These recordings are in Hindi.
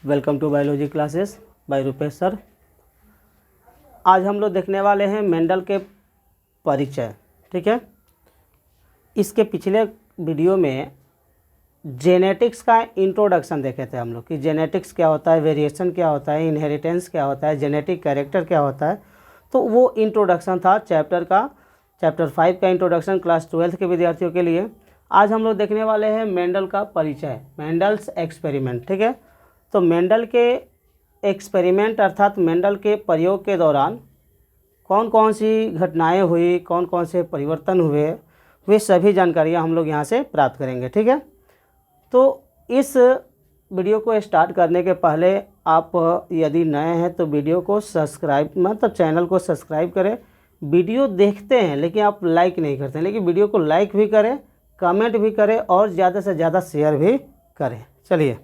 Welcome to biology classes by Rupesh sir. आज हम लोग देखने वाले हैं मेंडल के परिचय। ठीक है, इसके पिछले वीडियो में जेनेटिक्स का इंट्रोडक्शन देखे थे हम लोग कि जेनेटिक्स क्या होता है, वेरिएशन क्या होता है, इनहेरिटेंस क्या होता है, जेनेटिक कैरेक्टर क्या होता है। तो वो इंट्रोडक्शन था चैप्टर 5 का इंट्रोडक्शन क्लास 12th के विद्यार्थियों के लिए। आज हम लोग देखने वाले हैं मेंडल का परिचय, मेंडल्स एक्सपेरिमेंट। ठीक है, तो मेंडल के एक्सपेरिमेंट अर्थात मेंडल के प्रयोग के दौरान कौन कौन सी घटनाएं हुई, कौन कौन से परिवर्तन हुए, वे सभी जानकारियां हम लोग यहाँ से प्राप्त करेंगे। ठीक है, तो इस वीडियो को स्टार्ट करने के पहले आप यदि नए हैं तो वीडियो को सब्सक्राइब मतलब चैनल को सब्सक्राइब करें। वीडियो देखते हैं लेकिन आप लाइक नहीं करते हैं, लेकिन वीडियो को लाइक भी करें, कमेंट भी करें और ज़्यादा से ज़्यादा शेयर भी करें। चलिए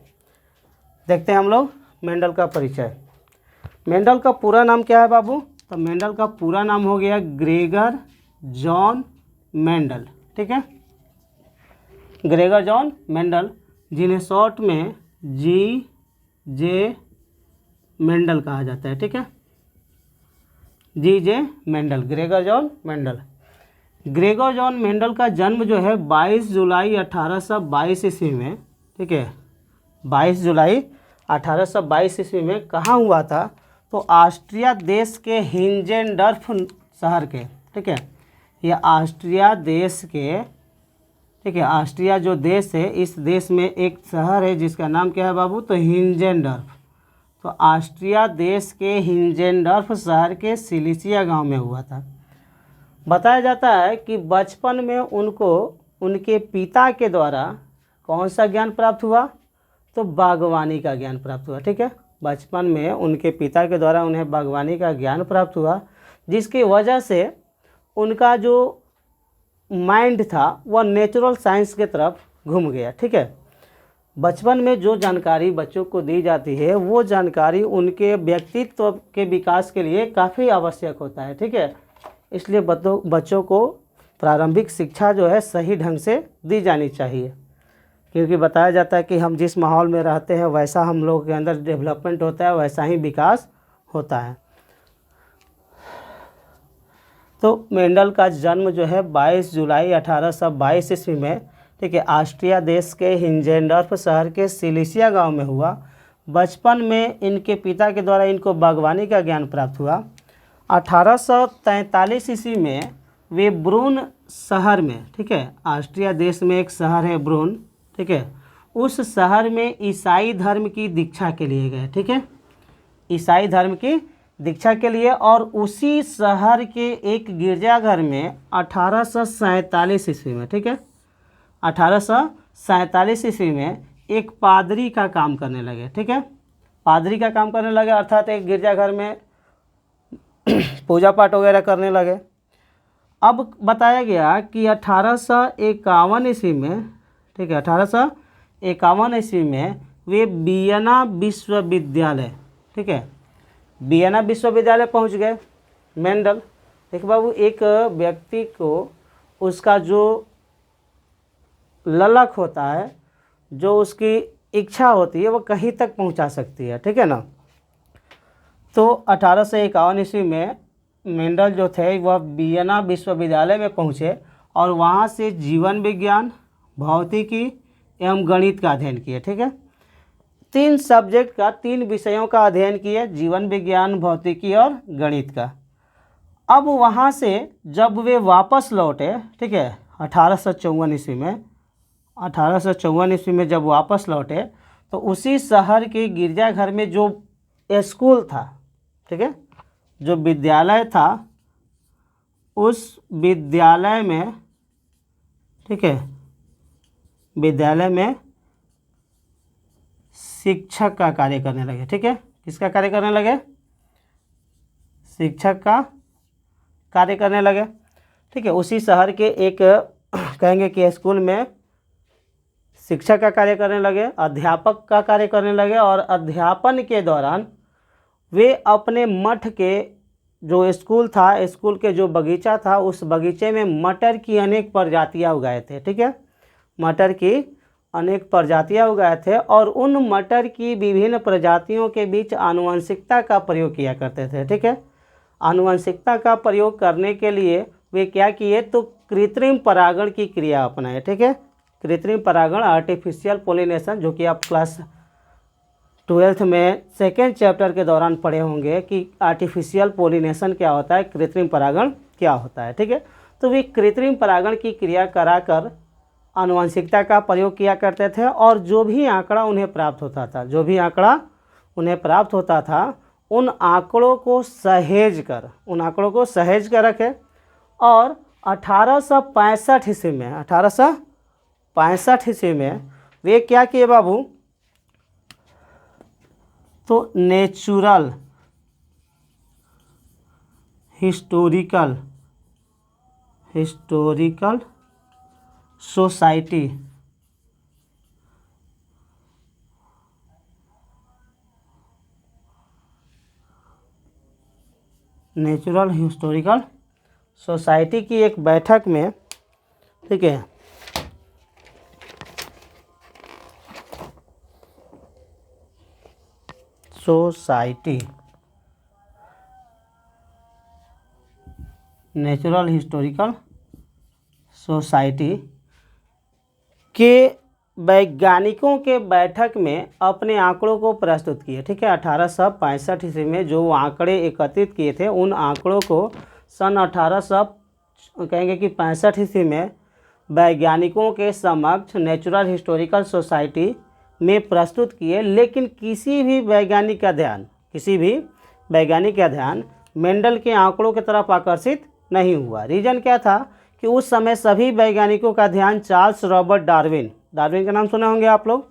देखते हैं हम लोग मेंडल का परिचय। मेंडल का पूरा नाम क्या है बाबू? तो मेंडल का पूरा नाम हो गया ग्रेगर जॉन मेंडल। ठीक है, ग्रेगर जॉन मेंडल, जिन्हें शॉर्ट में G.J. मेंडल कहा जाता है। ठीक है, G.J. Mendel, Gregor John Mendel. Gregor John Mendel का जन्म जो है 22 जुलाई 1822 ईस्वी में, ठीक है, 22 जुलाई 1822 ईस्वी में कहाँ हुआ था? तो ऑस्ट्रिया देश के हिंजेनडर्फ शहर के, ठीक है, यह ऑस्ट्रिया देश के, ठीक है, ऑस्ट्रिया जो देश है, इस देश में एक शहर है जिसका नाम क्या है बाबू? तो हिंजेनडर्फ। तो ऑस्ट्रिया देश के हिंजेनडर्फ शहर के सिलिसिया गांव में हुआ था। बताया जाता है कि बचपन में उनको उनके पिता के द्वारा कौन सा ज्ञान प्राप्त हुआ? तो बागवानी का ज्ञान प्राप्त हुआ। ठीक है, बचपन में उनके पिता के द्वारा उन्हें बागवानी का ज्ञान प्राप्त हुआ, जिसकी वजह से उनका जो माइंड था वह नेचुरल साइंस की तरफ घूम गया। ठीक है, बचपन में जो जानकारी बच्चों को दी जाती है वो जानकारी उनके व्यक्तित्व के विकास के लिए काफ़ी आवश्यक होता है। ठीक है, इसलिए बच्चों को प्रारंभिक शिक्षा जो है सही ढंग से दी जानी चाहिए, क्योंकि बताया जाता है कि हम जिस माहौल में रहते हैं वैसा हम लोगों के अंदर डेवलपमेंट होता है, वैसा ही विकास होता है। तो मेंडल का जन्म जो है 22 जुलाई 1822 ईस्वी में, ठीक है, ऑस्ट्रिया देश के हिंजेनडर्फ शहर के सिलिसिया गांव में हुआ। बचपन में इनके पिता के द्वारा इनको बागवानी का ज्ञान प्राप्त हुआ। 1843 ईस्वी में वे ब्रून शहर में, ठीक है, ऑस्ट्रिया देश में एक शहर है ब्रून, ठीक है, उस शहर में ईसाई धर्म की दीक्षा के लिए गए। ठीक है, ईसाई धर्म की दीक्षा के लिए, और उसी शहर के एक गिरजाघर में 1847 ईस्वी में, ठीक है, 1847 ईस्वी में एक पादरी का काम करने लगे। ठीक है, पादरी का काम करने लगे अर्थात एक गिरजाघर में पूजा पाठ वगैरह करने लगे। अब बताया गया कि 1851 ईस्वी में, ठीक है, 1851 ईस्वी में वे वियना विश्वविद्यालय, ठीक है, वियना विश्वविद्यालय पहुंच गए मेंडल। देखिए बाबू, एक व्यक्ति को उसका जो ललक होता है, जो उसकी इच्छा होती है, वो कहीं तक पहुंचा सकती है। ठीक है ना, तो 1851 ईस्वी में मेंडल जो थे वह वियना विश्वविद्यालय में पहुंचे और वहां से जीवन विज्ञान, भौतिकी एवं गणित का अध्ययन किए। ठीक है, 3 सब्जेक्ट का, 3 विषयों का अध्ययन किए, जीवन विज्ञान, भौतिकी और गणित का। अब वहाँ से जब वे वापस लौटे, ठीक है, 1854 ईस्वी में, 1854 ईस्वी में जब वापस लौटे तो उसी शहर के गिरजाघर में जो स्कूल था, ठीक है, जो विद्यालय था, उस विद्यालय में, ठीक है, विद्यालय में शिक्षक का कार्य करने लगे। ठीक है, किसका कार्य करने लगे? शिक्षक का कार्य करने लगे। ठीक है, उसी शहर के एक कहेंगे कि स्कूल में शिक्षक का कार्य करने लगे, अध्यापक का कार्य करने लगे, और अध्यापन के दौरान वे अपने मठ के जो स्कूल था, स्कूल के जो बगीचा था, उस बगीचे में मटर की अनेक प्रजातियां उगाए थे। ठीक है, मटर की अनेक प्रजातियां उगाए थे और उन मटर की विभिन्न प्रजातियों के बीच आनुवंशिकता का प्रयोग किया करते थे। ठीक है, आनुवंशिकता का प्रयोग करने के लिए वे क्या किए, तो कृत्रिम परागण की क्रिया अपनाए। ठीक है, कृत्रिम परागण आर्टिफिशियल पोलिनेशन, जो कि आप क्लास 12th में सेकेंड चैप्टर के दौरान पढ़े होंगे कि आर्टिफिशियल पोलिनेशन क्या होता है, कृत्रिम परागण क्या होता है। ठीक है, तो वे कृत्रिम परागण की क्रिया कराकर आनुवंशिकता का प्रयोग किया करते थे और जो भी आंकड़ा उन्हें प्राप्त होता था, जो भी आंकड़ा उन्हें प्राप्त होता था, उन आंकड़ों को सहेज कर रखे और 1865 ईस्वी में वे क्या किए बाबू, तो नेचुरल हिस्टोरिकल सोसाइटी की एक बैठक में, ठीक है, नेचुरल हिस्टोरिकल सोसाइटी के वैज्ञानिकों के बैठक में अपने आंकड़ों को प्रस्तुत किए। ठीक है, 1865 ईस्वी में जो आंकड़े एकत्रित किए थे, उन आंकड़ों को सन 65 ईस्वी में वैज्ञानिकों के समक्ष नेचुरल हिस्टोरिकल सोसाइटी में प्रस्तुत किए। लेकिन किसी भी वैज्ञानिक का ध्यान मेंडल के आंकड़ों की तरफ आकर्षित नहीं हुआ। रीजन क्या था कि उस समय सभी वैज्ञानिकों का ध्यान चार्ल्स रॉबर्ट डार्विन का नाम सुने होंगे आप लोग,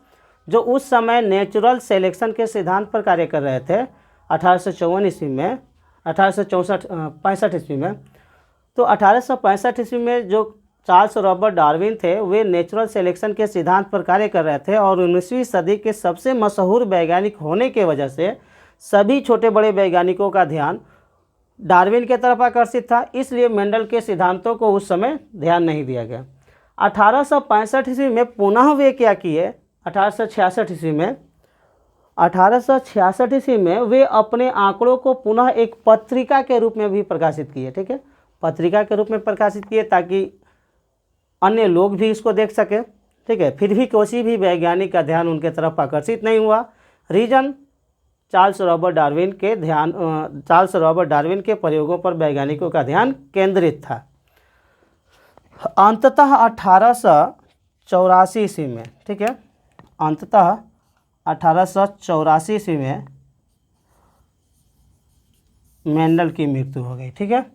जो उस समय नेचुरल सिलेक्शन के सिद्धांत पर कार्य कर रहे थे 1865 ईस्वी में। तो 1865 ईस्वी में जो चार्ल्स रॉबर्ट डार्विन थे, वे नेचुरल सिलेक्शन के सिद्धांत पर कार्य कर रहे थे और 19वीं सदी के सबसे मशहूर वैज्ञानिक होने के वजह से सभी छोटे बड़े वैज्ञानिकों का ध्यान डार्विन की तरफ आकर्षित था। इसलिए मेंडल के सिद्धांतों को उस समय ध्यान नहीं दिया गया। 1865 ईस्वी में पुनः वे क्या किए, 1866 ईस्वी में वे अपने आंकड़ों को पुनः एक पत्रिका के रूप में भी प्रकाशित किए। ठीक है, पत्रिका के रूप में प्रकाशित किए ताकि अन्य लोग भी इसको देख सके। ठीक है, फिर भी किसी भी वैज्ञानिक का ध्यान उनके तरफ आकर्षित नहीं हुआ। रीजन चार्ल्स रॉबर्ट डार्विन के प्रयोगों पर वैज्ञानिकों का ध्यान केंद्रित था। अंततः 1884 ईस्वी में, ठीक है, 1884 ईस्वी में मेंडल की मृत्यु हो गई। ठीक है,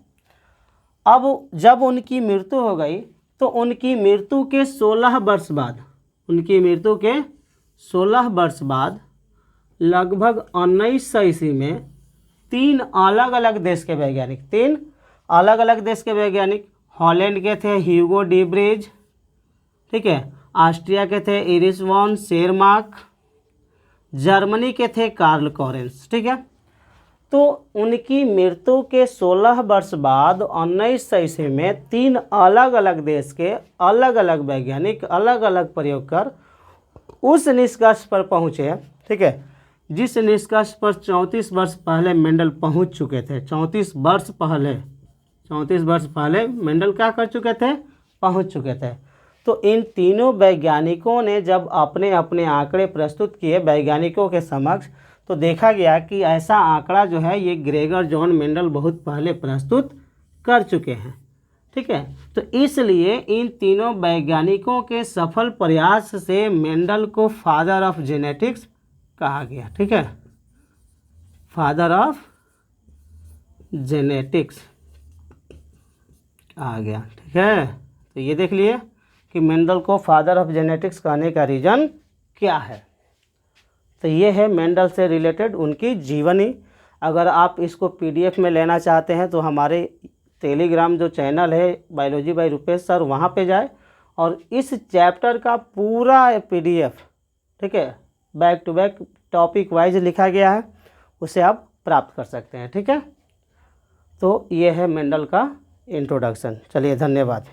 अब जब उनकी मृत्यु हो गई तो उनकी मृत्यु के 16 वर्ष बाद लगभग 1900 ईस्वी में तीन अलग अलग देश के वैज्ञानिक हॉलैंड के थे ह्यूगो डी ब्रिज, ठीक है, ऑस्ट्रिया के थे इरिस वॉन शेरमार्क, जर्मनी के थे कार्ल कॉरेंस। ठीक है, तो उनकी मृत्यु के 16 वर्ष बाद 1900 ईस्वी में तीन अलग अलग देश के अलग अलग वैज्ञानिक अलग अलग प्रयोग कर उस निष्कर्ष पर पहुँचे। ठीक है, जिस निष्कर्ष पर 34 वर्ष पहले मेंडल पहुंच चुके थे। 34 वर्ष पहले मेंडल क्या कर चुके थे, पहुंच चुके थे। तो इन तीनों वैज्ञानिकों ने जब अपने अपने आंकड़े प्रस्तुत किए वैज्ञानिकों के समक्ष, तो देखा गया कि ऐसा आंकड़ा जो है ये ग्रेगर जॉन मेंडल बहुत पहले प्रस्तुत कर चुके हैं। ठीक है, तो इसलिए इन तीनों वैज्ञानिकों के सफल प्रयास से मेंडल को फादर ऑफ जेनेटिक्स कहा गया। ठीक है, फादर ऑफ जेनेटिक्स आ गया। ठीक है, तो ये देख लिए कि मेंडल को फादर ऑफ जेनेटिक्स कहने का रीज़न क्या है। तो ये है मेंडल से रिलेटेड उनकी जीवनी। अगर आप इसको पीडीएफ में लेना चाहते हैं तो हमारे टेलीग्राम जो चैनल है बायोलॉजी बाय रुपेश सर, वहाँ पे जाए और इस चैप्टर का पूरा पीडीएफ, ठीक है, back to back topic wise लिखा गया है, उसे आप प्राप्त कर सकते हैं। ठीक है, तो ये है मेंडल का इंट्रोडक्शन। चलिए, धन्यवाद।